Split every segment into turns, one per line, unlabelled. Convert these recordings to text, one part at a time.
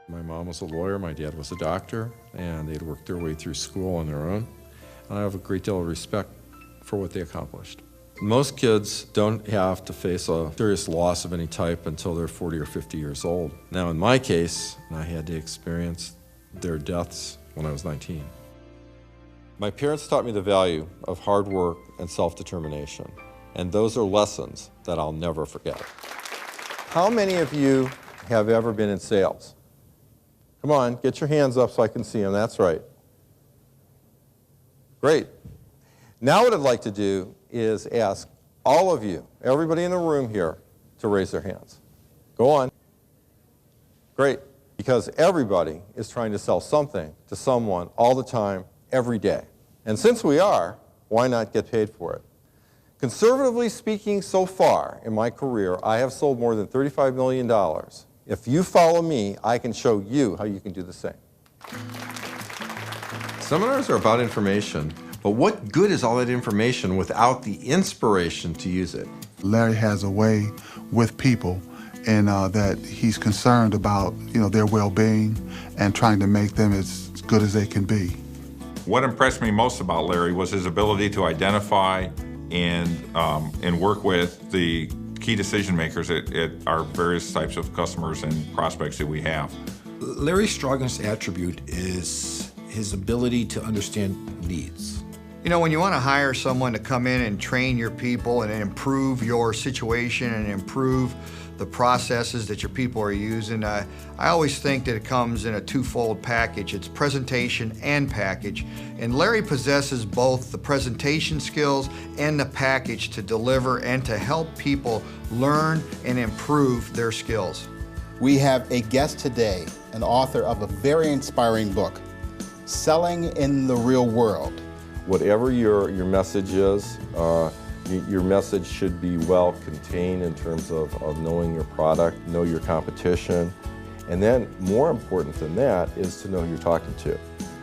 My mom was a lawyer, my dad was a doctor, and they'd worked their way through school on their own. And I have a great deal of respect for what they accomplished. Most kids don't have to face a serious loss of any type until they're 40 or 50 years old. Now, in my case, I had to experience their deaths when I was 19. My parents taught me the value of hard work and self-determination, and those are lessons that I'll never forget. How many of you have ever been in sales? Come on, get your hands up so I can see them. That's right. Great. Now what I'd like to do is ask all of you, everybody in the room here, to raise their hands. Go on. Great. Because everybody is trying to sell something to someone all the time, every day. And since we are, why not get paid for it? Conservatively speaking, so far in my career, I have sold more than $35 million. If you follow me, I can show you how you can do the same. Seminars are about information, but what good is all that information without the inspiration to use it?
Larry has a way with people, and that he's concerned about, their well-being and trying to make them as good as they can be.
What impressed me most about Larry was his ability to identify and work with the key decision makers at our various types of customers and prospects that we have.
Larry's strongest attribute is his ability to understand needs.
When you want to hire someone to come in and train your people and improve your situation and improve the processes that your people are using, I always think that it comes in a twofold package. It's presentation and package. And Larry possesses both the presentation skills and the package to deliver and to help people learn and improve their skills.
We have a guest today, an author of a very inspiring book, Selling in the Real World.
Whatever your message is, your message should be well contained in terms of knowing your product, know your competition, and then more important than that is to know who you're talking to.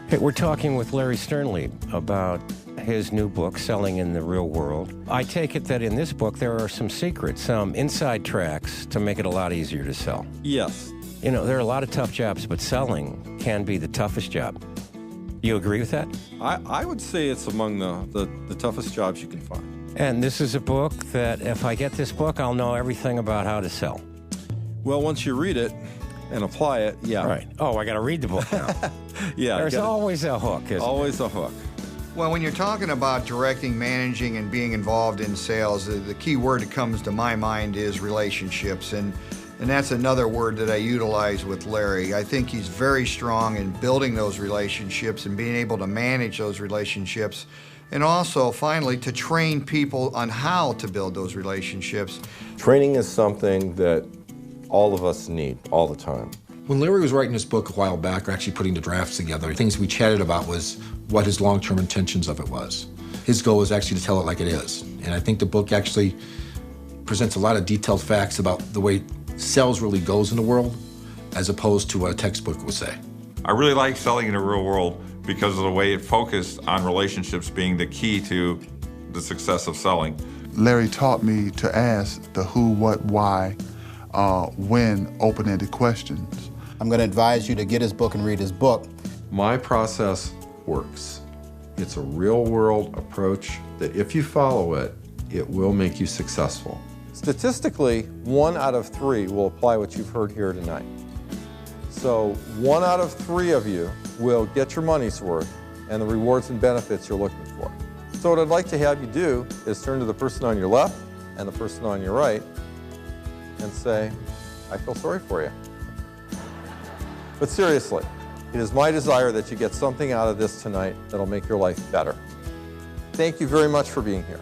Hey, we're talking with Larry Sternlieb about his new book, Selling in the Real World. I take it that in this book there are some secrets, some inside tracks to make it a lot easier to sell.
Yes.
There are a lot of tough jobs, but selling can be the toughest job. You agree with that?
I would say it's among the toughest jobs you can find.
And this is a book that if I get this book, I'll know everything about how to sell.
Well, once you read it and apply it, yeah.
Right. Oh, I got to read the book now.
Yeah.
There's always a hook, isn't
always
there?
a hook.
Well, when you're talking about directing, managing, and being involved in sales, the key word that comes to my mind is relationships. And that's another word that I utilize with Larry. I think he's very strong in building those relationships and being able to manage those relationships. And also, finally, to train people on how to build those relationships.
Training is something that all of us need all the time.
When Larry was writing this book a while back, or actually putting the drafts together, things we chatted about was what his long-term intentions of it was. His goal was actually to tell it like it is. And I think the book actually presents a lot of detailed facts about the way sales really goes in the world, as opposed to what a textbook would say.
I really like Selling in the Real World because of the way it focused on relationships being the key to the success of selling.
Larry taught me to ask the who, what, why, when open-ended questions.
I'm going to advise you to get his book and read his book.
My process works. It's a real-world approach that if you follow it, it will make you successful. Statistically, 1 out of 3 will apply what you've heard here tonight. So 1 out of 3 of you will get your money's worth and the rewards and benefits you're looking for. So what I'd like to have you do is turn to the person on your left and the person on your right and say, I feel sorry for you. But seriously, it is my desire that you get something out of this tonight that'll make your life better. Thank you very much for being here.